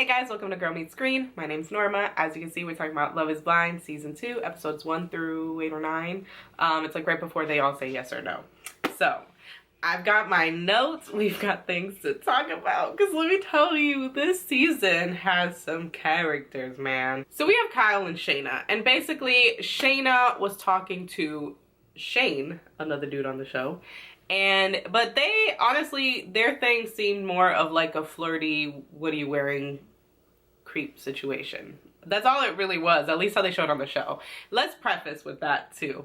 guys, welcome to Girl Meets Green. My name's Norma. As you can see, we're talking about Love is Blind Season 2, episodes 1 through 8 or 9. It's like right before they all say yes or no. So, I've got my notes. We've got things to talk about. Because let me tell you, this season has some characters, man. So we have Kyle and Shayna. And basically, Shayna was talking to Shane, another dude on the show. But they, honestly, their thing seemed more of like a flirty, what are you wearing creep situation. That's all it really was, at least how they showed on the show. Let's preface with that too.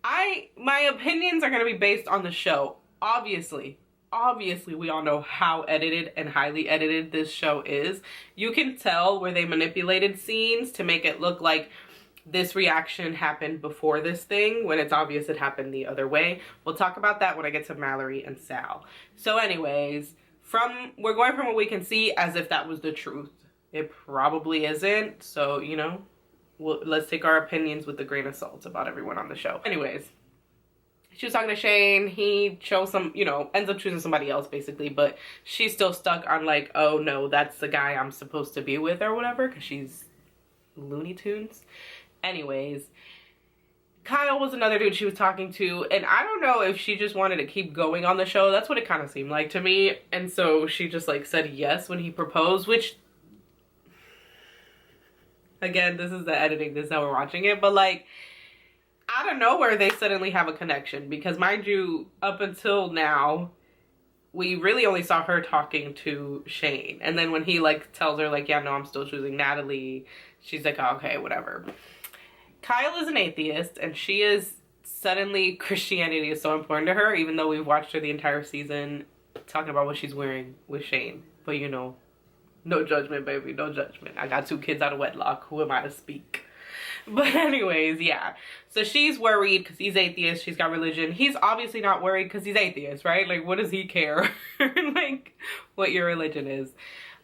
My opinions are going to be based on the show. Obviously, we all know how edited and highly edited this show is. You can tell where they manipulated scenes to make it look like this reaction happened before this thing, when it's obvious it happened the other way. We'll talk about that when I get to Mallory and Sal. So anyways, we're going from what we can see as if that was the truth. It probably isn't, so, you know, let's take our opinions with a grain of salt about everyone on the show. Anyways, she was talking to Shane. He chose ends up choosing somebody else basically, but she's still stuck on like, oh no, that's the guy I'm supposed to be with or whatever, because she's Looney Tunes. Anyways, Kyle was another dude she was talking to, and I don't know if she just wanted to keep going on the show. That's what it kind of seemed like to me. And so she just like said yes when he proposed, which, again, this is the editing, this is how we're watching it, but like, out of nowhere they suddenly have a connection, because mind you, up until now we really only saw her talking to Shane, and then when he like tells her like, yeah, no, I'm still choosing Natalie, she's like, oh, okay, whatever. Kyle is an atheist, and she is suddenly, Christianity is so important to her, even though we've watched her the entire season talking about what she's wearing with Shane. But you know, no judgment, baby, no judgment. I got 2 kids out of wedlock. Who am I to speak? But anyways, yeah. So she's worried because he's atheist. She's got religion. He's obviously not worried because he's atheist, right? Like, what does he care? Like, what your religion is.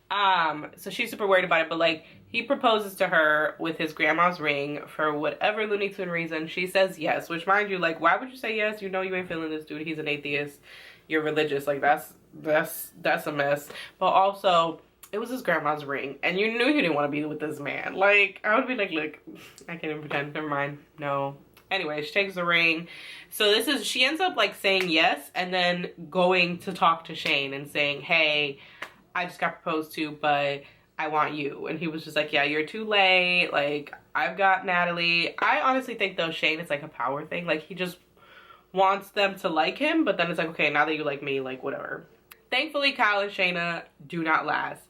So she's super worried about it, but like, he proposes to her with his grandma's ring for whatever Looney Tune reason. She says yes, which mind you, like, why would you say yes? You know you ain't feeling this dude. He's an atheist. You're religious. Like, that's a mess. But also, it was his grandma's ring, and you knew you didn't want to be with this man. Like, I would be like, look, I can't even pretend. Never mind. No. Anyway, she takes the ring. So she ends up like saying yes, and then going to talk to Shane and saying, hey, I just got proposed to, but I want you. And he was just like, yeah, you're too late. Like, I've got Natalie. I honestly think though, Shane, it's like a power thing. Like, he just wants them to like him, but then it's like, okay, now that you like me, like, whatever. Thankfully, Kyle and Shayna do not last.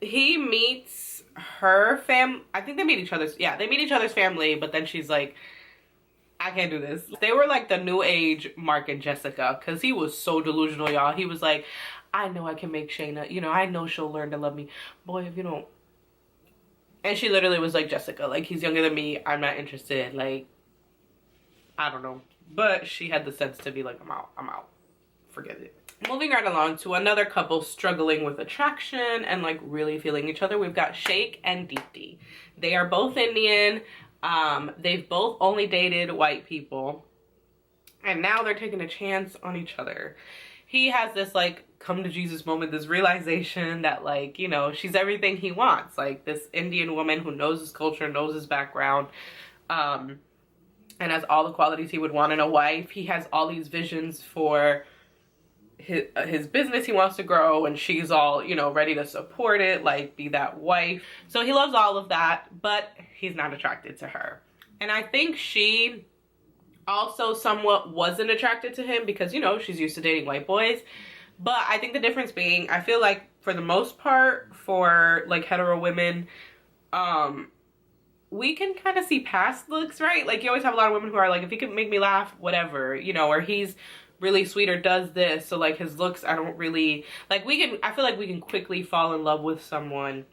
He meets her I think they meet each other's, yeah, they meet each other's family, but then she's like, I can't do this. They were like the new age Mark and Jessica, because he was so delusional, y'all. He was like, I know I can make Shayna, you know, I know she'll learn to love me. Boy, if you don't. And she literally was like, Jessica, like, he's younger than me, I'm not interested. Like, I don't know. But she had the sense to be like, I'm out. Forget it. Moving right along to another couple struggling with attraction and like really feeling each other. We've got Shake and Deepti. They are both Indian. They've both only dated white people. And now they're taking a chance on each other. He has this like come to Jesus moment, this realization that like, you know, she's everything he wants. Like this Indian woman who knows his culture, knows his background, and has all the qualities he would want in a wife. He has all these visions for his business he wants to grow, and she's all, you know, ready to support it, like be that wife. So he loves all of that, but he's not attracted to her. And I think she also somewhat wasn't attracted to him because, you know, she's used to dating white boys. But I think the difference being, I feel like for the most part, for like hetero women, we can kind of see past looks, right? Like, you always have a lot of women who are like, if he can make me laugh, whatever, you know, or he's really sweet or does this. So like his looks, I don't really like, I feel like we can quickly fall in love with someone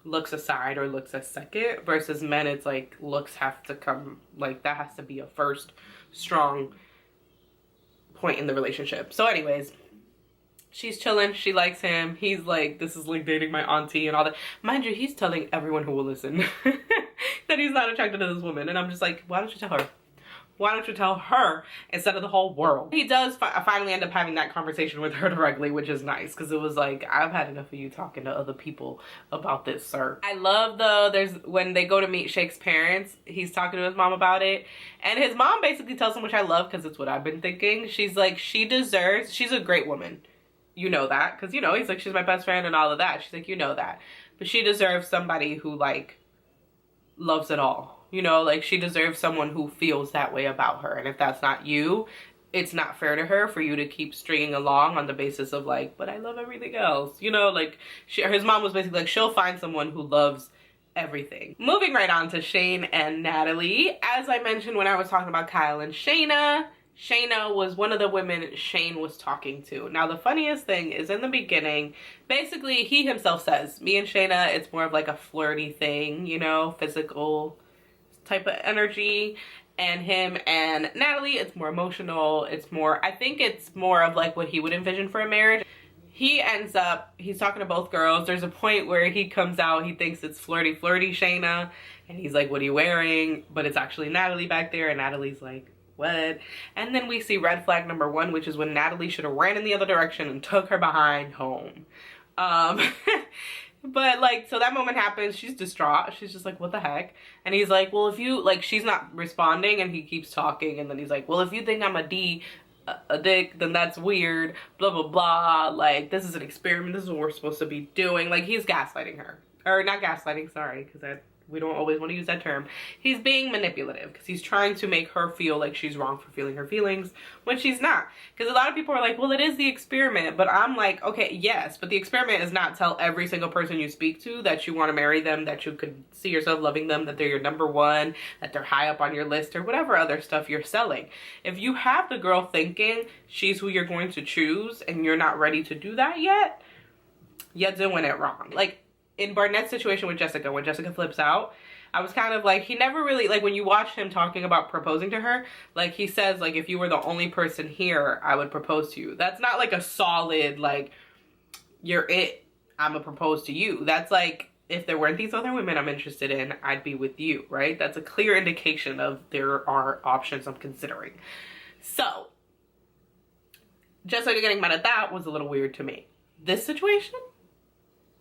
looks aside or looks a second, versus men, it's like looks have to come, like that has to be a first strong point in the relationship. So anyways, she's chilling, she likes him, he's like, this is like dating my auntie and all that. Mind you, he's telling everyone who will listen that he's not attracted to this woman, and I'm just like, why don't you tell her? Why don't you tell her instead of the whole world? He does finally end up having that conversation with her directly, which is nice, because it was like, I've had enough of you talking to other people about this, sir. I love when they go to meet Shake's parents, he's talking to his mom about it, and his mom basically tells him, which I love because it's what I've been thinking. She's like, she's a great woman. You know that, because, you know, he's like, she's my best friend and all of that. She's like, you know that. But she deserves somebody who, like, loves it all. You know, like, she deserves someone who feels that way about her. And if that's not you, it's not fair to her for you to keep stringing along on the basis of, like, but I love everything else. You know, like, his mom was basically like, she'll find someone who loves everything. Moving right on to Shane and Natalie. As I mentioned when I was talking about Kyle and Shayna, Shayna was one of the women Shane was talking to. Now, the funniest thing is in the beginning, basically, he himself says, me and Shayna, it's more of like a flirty thing, you know, physical type of energy. And him and Natalie, it's more emotional. It's more, I think it's more of like what he would envision for a marriage. He's talking to both girls. There's a point where he comes out, he thinks it's flirty Shayna. And he's like, what are you wearing? But it's actually Natalie back there. And Natalie's like, what? And then we see red flag number 1, which is when Natalie should have ran in the other direction and took her behind home. But like, so that moment happens, she's distraught, she's just like, what the heck? And he's like, well, if you, like, she's not responding, and he keeps talking, and then he's like, well, if you think I'm a dick, then that's weird, blah blah blah, like, this is an experiment, this is what we're supposed to be doing. Like, he's gaslighting her, or not gaslighting, sorry, because we don't always want to use that term. He's being manipulative because he's trying to make her feel like she's wrong for feeling her feelings when she's not. Because a lot of people are like, well, it is the experiment. But I'm like, okay, yes, but the experiment is not tell every single person you speak to that you want to marry them, that you could see yourself loving them, that they're your number one, that they're high up on your list, or whatever other stuff you're selling. If you have the girl thinking she's who you're going to choose and you're not ready to do that yet, you're doing it wrong. Like, in Barnett's situation with Jessica, when Jessica flips out, I was kind of like, he never really, like, when you watch him talking about proposing to her, like, he says, like, if you were the only person here, I would propose to you. That's not like a solid, like, you're it, I'm gonna propose to you. That's like, if there weren't these other women I'm interested in, I'd be with you, right? That's a clear indication of there are options I'm considering. So, Jessica getting mad at that was a little weird to me. This situation,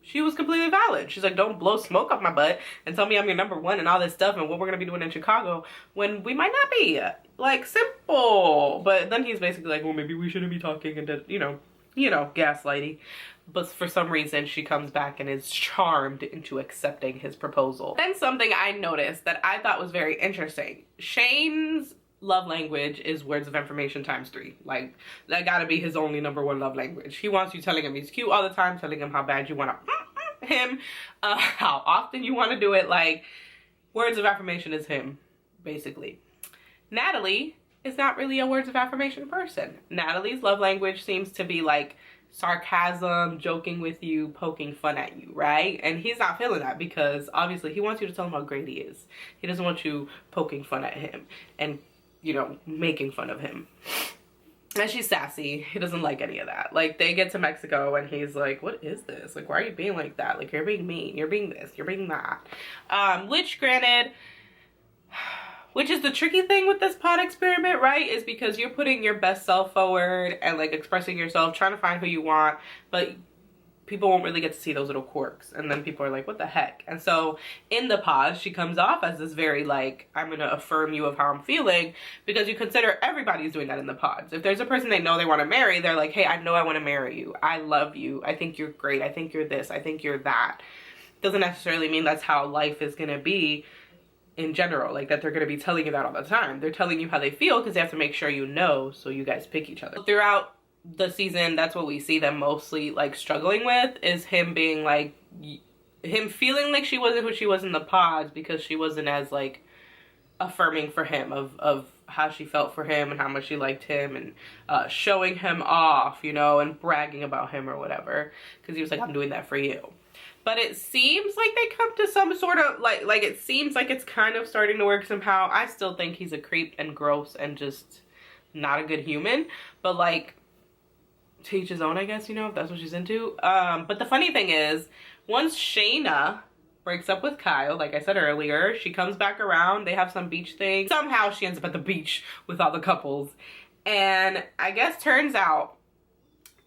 she was completely valid. She's like, don't blow smoke up my butt and tell me I'm your number one and all this stuff and what we're gonna be doing in Chicago when we might not be. Like, simple. But then he's basically like, well, maybe we shouldn't be talking, and you know, gaslighting. But for some reason, she comes back and is charmed into accepting his proposal. Then something I noticed that I thought was very interesting. Shane's love language is words of affirmation ×3. Like, that gotta be his only number one love language. He wants you telling him he's cute all the time, telling him how bad you want to him, how often you want to do it. Like, words of affirmation is him, basically. Natalie is not really a words of affirmation person. Natalie's love language seems to be like sarcasm, joking with you, poking fun at you, right? And he's not feeling that because obviously he wants you to tell him how great he is. He doesn't want you poking fun at him and, you know, making fun of him. And she's sassy. He doesn't like any of that. Like, they get to Mexico and he's like, what is this? Like, why are you being like that? Like, you're being mean. You're being this. You're being that. Which, granted, which is the tricky thing with this pod experiment, right? Is because you're putting your best self forward and, like, expressing yourself, trying to find who you want, but people won't really get to see those little quirks. And then people are like, what the heck? And so in the pod, she comes off as this very, like, I'm going to affirm you of how I'm feeling, because you consider everybody's doing that in the pods. If there's a person they know they want to marry, they're like, hey, I know I want to marry you. I love you. I think you're great. I think you're this. I think you're that. Doesn't necessarily mean that's how life is going to be in general, like that they're going to be telling you that all the time. They're telling you how they feel because they have to make sure you know, so you guys pick each other. Throughout the season, that's what we see them mostly, like, struggling with, is him being like, him feeling like she wasn't who she was in the pods because she wasn't as, like, affirming for him of how she felt for him and how much she liked him, and showing him off, you know, and bragging about him or whatever, because he was like, I'm doing that for you. But it seems like they come to some sort of, like it seems like it's kind of starting to work somehow. I still think he's a creep and gross and just not a good human, but, like, to each his own, I guess, you know, if that's what she's into. But the funny thing is, once Shayna breaks up with Kyle, like I said earlier. She comes back around. They have some beach thing. Somehow she ends up at the beach with all the couples. And I guess turns out,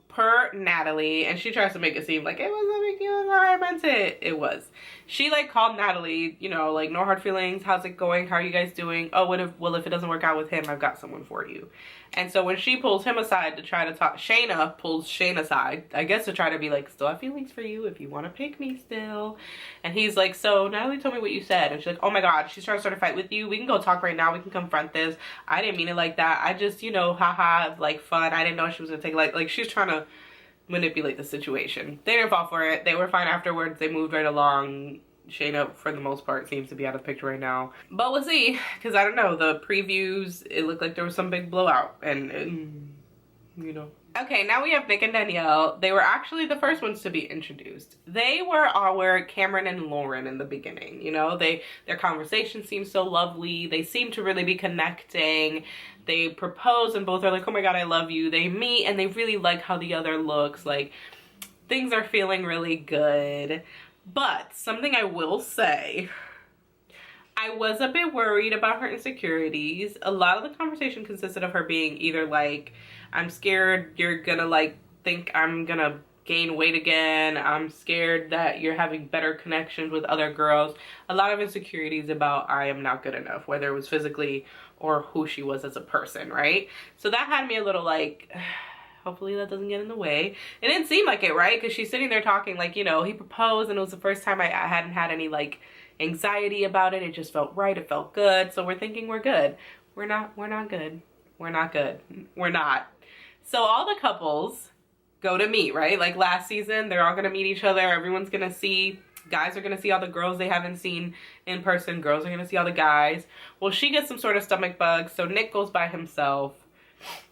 per Natalie, and she tries to make it seem like it was a big deal, how I meant it. It was. She like called Natalie, you know, like, no hard feelings, how's it going, how are you guys doing? Oh, well, if it doesn't work out with him, I've got someone for you. And so when she pulls him aside to try to talk, Shayna pulls Shane aside, I guess to try to be like, still have feelings for you if you want to pick me still. And he's like, so Natalie told me what you said. And she's like, oh my God, she's trying to start a fight with you. We can go talk right now. We can confront this. I didn't mean it like that. I just, you know, haha, like fun. I didn't know she was going to take like she's trying to manipulate the situation. They didn't fall for it. They were fine afterwards. They moved right along. Shayna, for the most part, seems to be out of the picture right now. But we'll see, because I don't know. The previews, it looked like there was some big blowout, and you know. Okay, now we have Nick and Danielle. They were actually the first ones to be introduced. They were our Cameron and Lauren in the beginning, you know? Their conversation seemed so lovely. They seem to really be connecting. They propose and both are like, oh my God, I love you. They meet and they really like how the other looks. Like, things are feeling really good. But something I will say, I was a bit worried about her insecurities. A lot of the conversation consisted of her being either like, I'm scared you're gonna like think I'm gonna gain weight again. I'm scared that you're having better connections with other girls. A lot of insecurities about I am not good enough, whether it was physically or who she was as a person, right? So that had me a little like, hopefully that doesn't get in the way. It didn't seem like it, right? Because she's sitting there talking like, you know, he proposed and it was the first time I hadn't had any like anxiety about it. It just felt right. It felt good. So we're thinking we're good. We're not good. We're not good. We're not. So all the couples go to meet, right? Like last season, they're all going to meet each other. Everyone's going to see, guys are going to see all the girls they haven't seen in person. Girls are going to see all the guys. Well, she gets some sort of stomach bug. So Nick goes by himself.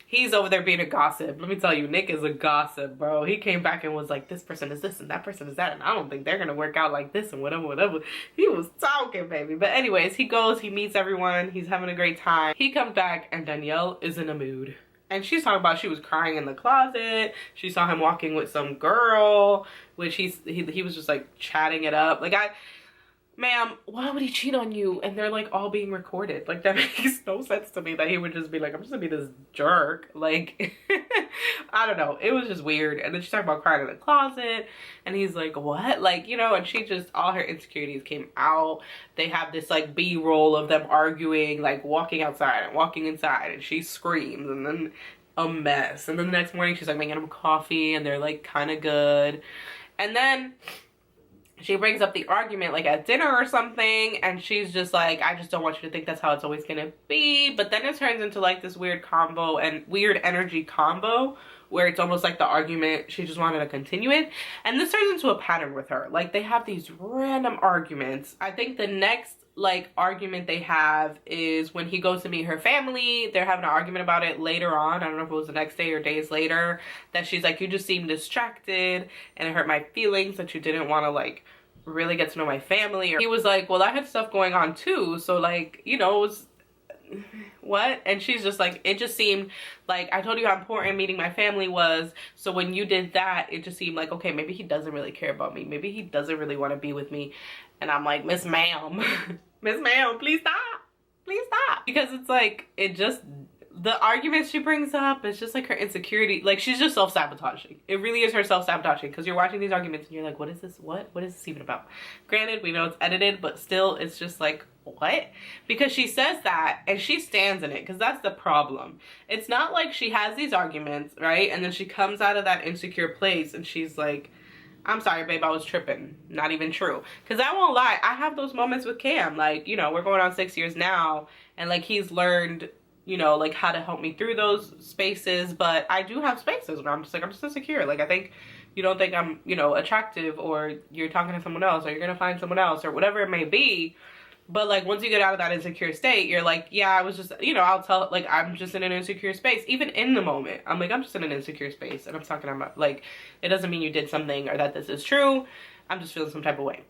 He's over there being a gossip. Let me tell you, Nick is a gossip, bro. He came back and was like, this person is this and that person is that. And I don't think they're going to work out like this and whatever, whatever. He was talking, baby. But anyways, he goes, he meets everyone. He's having a great time. He comes back and Danielle is in a mood. And she's talking about she was crying in the closet. She saw him walking with some girl, which he was just like chatting it up. Like, ma'am, why would he cheat on you? And they're like all being recorded. Like, that makes no sense to me that he would just be like, I'm just gonna be this jerk. Like, I don't know. It was just weird. And then she's talking about crying in the closet. And he's like, what? Like, you know, and she just, all her insecurities came out. They have this like B-roll of them arguing, like walking outside and walking inside. And she screams and then a mess. And then the next morning she's like making them coffee and they're like kind of good. And then she brings up the argument like at dinner or something, and she's just like, I just don't want you to think that's how it's always gonna be. But then it turns into like this weird combo and weird energy combo where it's almost like the argument, she just wanted to continue it. And this turns into a pattern with her. Like, they have these random arguments. I think the next like argument they have is when he goes to meet her family. They're having an argument about it later on. I don't know if it was the next day or days later, that she's like, you just seem distracted and it hurt my feelings that you didn't want to like really get to know my family. Or he was like, well, I had stuff going on too, so like, you know, it was what? And she's just like, it just seemed like, I told you how important meeting my family was, so when you did that, it just seemed like, okay, maybe he doesn't really care about me, maybe he doesn't really want to be with me. And I'm like, Miss Ma'am, Miss Ma'am, please stop, because it's like, it just, the arguments she brings up, it's just like her insecurity. Like, she's just self-sabotaging. It really is her self-sabotaging, because you're watching these arguments and you're like, what is this? What is this even about? Granted, we know it's edited, but still, it's just like, what? Because she says that and she stands in it, because that's the problem. It's not like she has these arguments, right? And then she comes out of that insecure place and she's like, I'm sorry, babe, I was tripping. Not even true. Because I won't lie, I have those moments with Cam. Like, you know, we're going on 6 years now, and like, he's learned, you know, like how to help me through those spaces. But I do have spaces where I'm just like, I'm just insecure. Like, I think you don't think I'm, you know, attractive, or you're talking to someone else, or you're gonna find someone else, or whatever it may be. But like, once you get out of that insecure state, you're like, yeah, I was just, you know, I'll tell, like, I'm just in an insecure space. Even in the moment, I'm like, I'm just in an insecure space, and I'm talking about, like, it doesn't mean you did something or that this is true. I'm just feeling some type of way.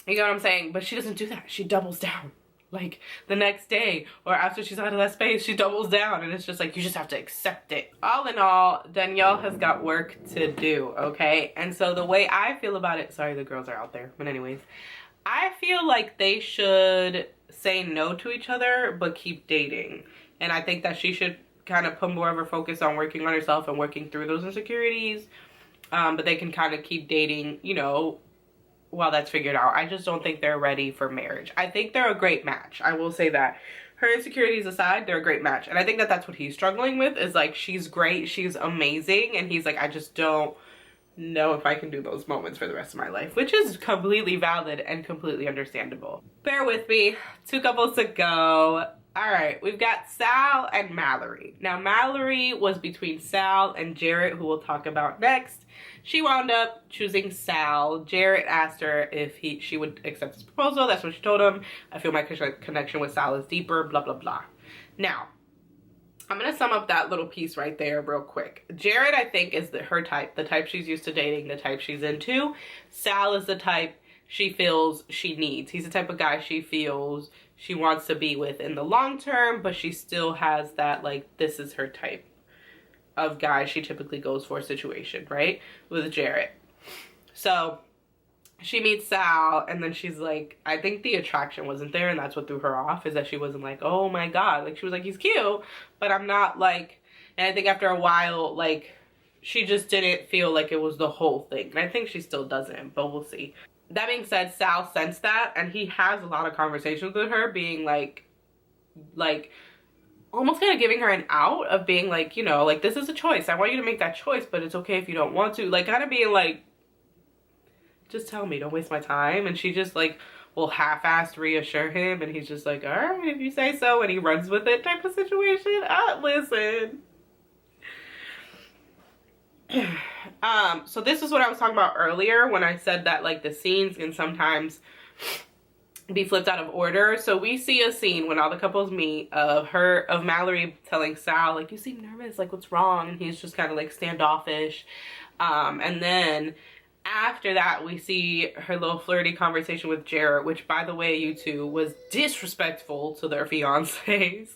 You know what I'm saying? But she doesn't do that. She doubles down. like the next day, or after she's out of that space, she doubles down, and it's just like, you just have to accept it. All in all, Danielle has got work to do, okay? And so the way I feel about it, sorry, the girls are out there, but anyways, I feel like they should say no to each other, but keep dating. And I think that she should kind of put more of her focus on working on herself and working through those insecurities. But they can kind of keep dating, you know, while that's figured out. I just don't think they're ready for marriage. I think they're a great match. I will say that. Her insecurities aside, they're a great match. And I think that that's what he's struggling with, is like, she's great, she's amazing. And he's like, I just don't know if I can do those moments for the rest of my life, which is completely valid and completely understandable. Bear with me. 2 couples to go. All right, we've got Sal and Mallory. Now, Mallory was between Sal and Jarrett, who we'll talk about next. She wound up choosing Sal. Jarrett asked her if she would accept his proposal. That's what she told him. I feel my connection with Sal is deeper, blah, blah, blah. Now, I'm going to sum up that little piece right there real quick. Jarrett, I think, is her type, the type she's used to dating, the type she's into. Sal is the type she feels she needs. He's the type of guy she feels she wants to be with in the long term, but she still has that, like, this is her type of guy she typically goes for situation, right? With Jarrett. So she meets Sal, and then she's like, I think the attraction wasn't there, and that's what threw her off, is that she wasn't like, oh my god, like, she was like, he's cute, but I'm not like, and I think after a while, like, she just didn't feel like it was the whole thing, and I think she still doesn't, but we'll see. That being said, Sal sensed that, and he has a lot of conversations with her, being like almost kind of giving her an out of being like, you know, like, this is a choice. I want you to make that choice, but it's okay if you don't want to. Like, kind of being like, just tell me, don't waste my time. And she just, like, will half-assed reassure him, and he's just like, all right, if you say so, and he runs with it type of situation. Listen. So this is what I was talking about earlier when I said that, like, the scenes can sometimes be flipped out of order. So we see a scene when all the couples meet of Mallory telling Sal, like, you seem nervous, like, what's wrong? And he's just kind of like standoffish. And then after that, we see her little flirty conversation with Jarrett, which, by the way, you two, was disrespectful to their fiancés.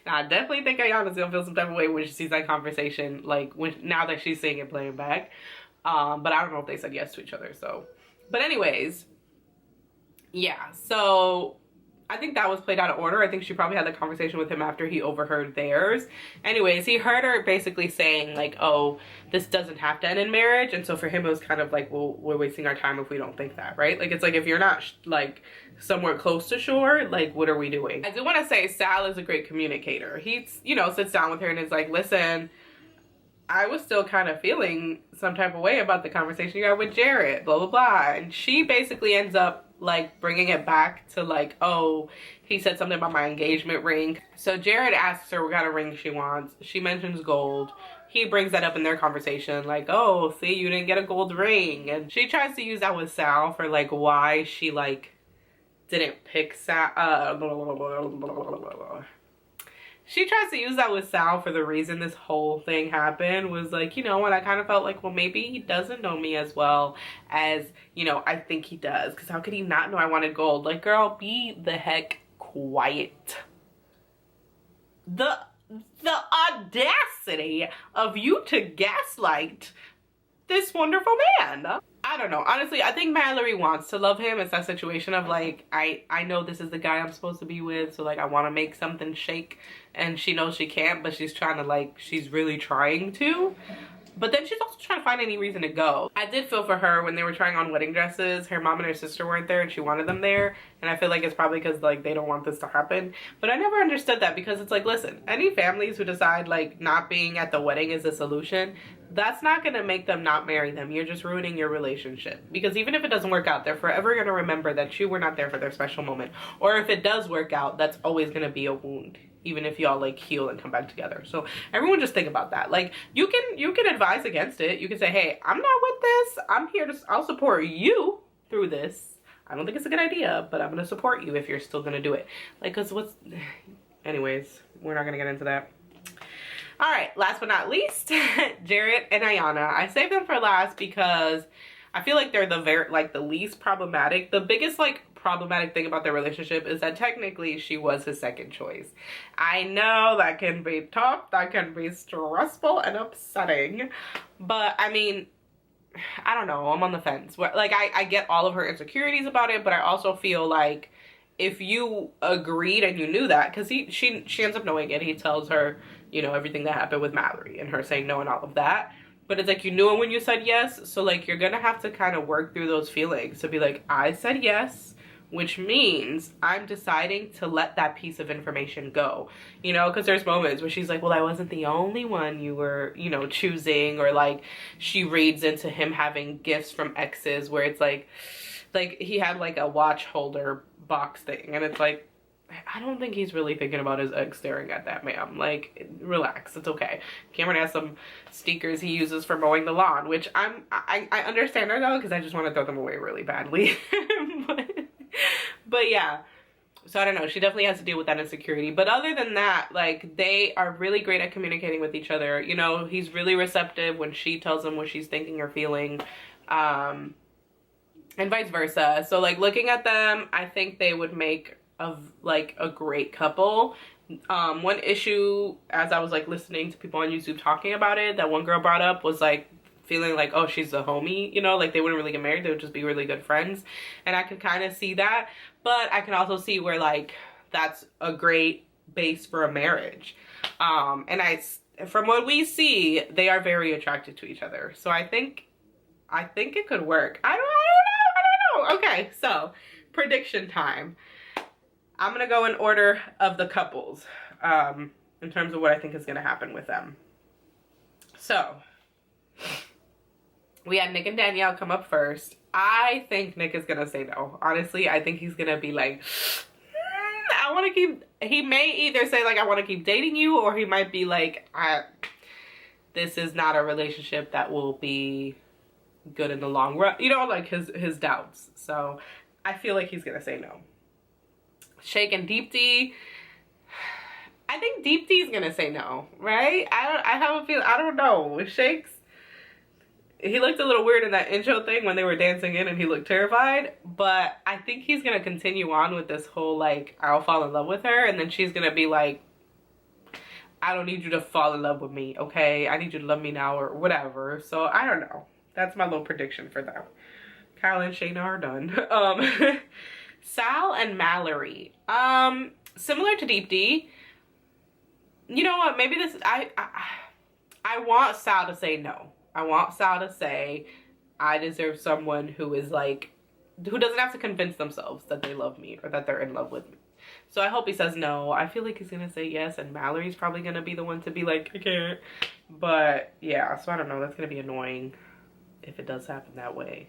Now, I definitely think Ayana's gonna feel some type of way when she sees that conversation, like, now that she's seeing it playing back. But I don't know if they said yes to each other, so. But anyways, yeah, so I think that was played out of order. I think she probably had the conversation with him after he overheard theirs. Anyways, he heard her basically saying, like, oh, this doesn't have to end in marriage. And so for him, it was kind of like, well, we're wasting our time if we don't think that, right? Like, it's like, if you're not, like, somewhere close to shore, like, what are we doing? I do want to say Sal is a great communicator. He, you know, sits down with her and is like, listen, I was still kind of feeling some type of way about the conversation you had with Jarrett, blah, blah, blah. And she basically ends up, like, bringing it back to, like, oh, he said something about my engagement ring. So Jarrett asks her what kind of ring she wants. She mentions gold. He brings that up in their conversation, like, oh, see, you didn't get a gold ring. And she tries to use that with Sal for, like, why she, like, didn't pick Sal. She tries to use that with Sal for the reason this whole thing happened, was like, you know, and I kind of felt like, well, maybe he doesn't know me as well as, you know, I think he does. Because how could he not know I wanted gold? Like, girl, be the heck quiet. The audacity of you to gaslight this wonderful man. I don't know. Honestly, I think Mallory wants to love him. It's that situation of, like, I know this is the guy I'm supposed to be with, so, like, I want to make something shake. And she knows she can't, but she's trying to, like, she's really trying to. But then she's also trying to find any reason to go. I did feel for her when they were trying on wedding dresses. Her mom and her sister weren't there and she wanted them there. And I feel like it's probably because, like, they don't want this to happen. But I never understood that, because it's like, listen, any families who decide, like, not being at the wedding is the solution, that's not going to make them not marry them. You're just ruining your relationship. Because even if it doesn't work out, they're forever going to remember that you were not there for their special moment. Or if it does work out, that's always going to be a wound, even if y'all, like, heal and come back together. So everyone just think about that. Like, you can advise against it. You can say, hey, I'm not with this. I'm here to, I'll support you through this. I don't think it's a good idea, but I'm going to support you if you're still going to do it. Like, cause anyways, we're not going to get into that. All right, last but not least, Jarrett and Ayana. I saved them for last because I feel like they're the least problematic. The biggest like problematic thing about their relationship is that technically she was his second choice. I know that can be tough, that can be stressful and upsetting, but I mean, I don't know, I'm on the fence. Like I get all of her insecurities about it, but I also feel like if you agreed and you knew that, because she ends up knowing it, he tells her, you know, everything that happened with Mallory and her saying no and all of that. But it's like, you knew it when you said yes. So like, you're gonna have to kind of work through those feelings to be like, I said yes, which means I'm deciding to let that piece of information go, you know, because there's moments where she's like, well, I wasn't the only one you were, you know, choosing, or like she reads into him having gifts from exes where it's like he had like a watch holder box thing, and it's like, I don't think he's really thinking about his ex staring at that, ma'am. Like, relax, it's okay. Cameron has some stickers he uses for mowing the lawn, which I understand her though, because I just want to throw them away really badly. But yeah, so I don't know, she definitely has to deal with that insecurity. But other than that, like, they are really great at communicating with each other. You know, he's really receptive when she tells him what she's thinking or feeling, and vice versa. So like, looking at them, I think they would make a great couple. One issue, as I was like listening to people on YouTube talking about it, that one girl brought up was like feeling like, oh, she's a homie, you know, like they wouldn't really get married, they would just be really good friends. And I could kind of see that, but I can also see where like that's a great base for a marriage. And from what we see, they are very attracted to each other. So I think it could work. I don't know. Okay, so prediction time. I'm gonna go in order of the couples, in terms of what I think is gonna happen with them. So we had Nick and Danielle come up first. I think Nick is gonna say no. Honestly, I think he's gonna be like, I want to keep, he may either say like, I want to keep dating you, or he might be like, this is not a relationship that will be good in the long run, you know, like his doubts. So I feel like he's gonna say no. Shake and Deepti, I think Deepti's gonna say no, right? I have a feeling, I don't know. Shake's, he looked a little weird in that intro thing when they were dancing in and he looked terrified, but I think he's gonna continue on with this whole like, I'll fall in love with her, and then she's gonna be like, I don't need you to fall in love with me, okay? I need you to love me now, or whatever. So I don't know. That's my little prediction for them. Kyle and Shayna are done. Sal and Mallory. Similar to Deepti. You know what? Maybe this, I want Sal to say no. I want Sal to say, I deserve someone who is like, who doesn't have to convince themselves that they love me or that they're in love with me. So I hope he says no. I feel like he's gonna say yes, and Mallory's probably gonna be the one to be like, I can't. But yeah, so I don't know. That's gonna be annoying if it does happen that way.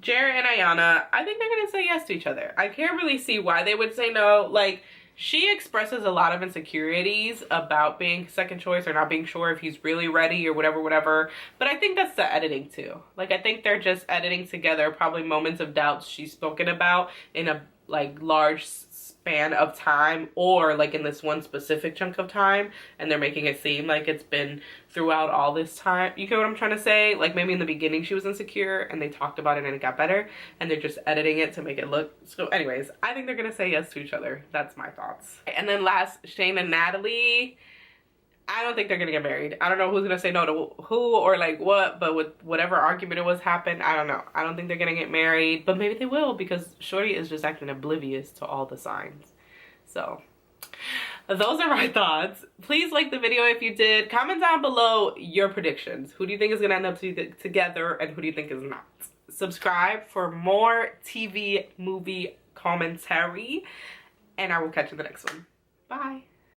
Jared and Ayana, I think they're gonna say yes to each other. I can't really see why they would say no. Like, she expresses a lot of insecurities about being second choice or not being sure if he's really ready or whatever. But I think that's the editing too. Like, I think they're just editing together probably moments of doubts she's spoken about in a like large span of time, or like in this one specific chunk of time, and they're making it seem like it's been throughout all this time. You get what I'm trying to say? Like, maybe in the beginning she was insecure and they talked about it and it got better, and they're just editing it to make it look. So anyways, I think they're gonna say yes to each other. That's my thoughts. And then last, Shane and Natalie, I don't think they're gonna get married. I don't know who's gonna say no to who or like what, but with whatever argument it was happened, I don't know. I don't think they're gonna get married, but maybe they will, because Shorty is just acting oblivious to all the signs. So those are my thoughts. Please like the video if you did. Comment down below your predictions. Who do you think is gonna end up together, and who do you think is not? Subscribe for more TV movie commentary, and I will catch you in the next one. Bye.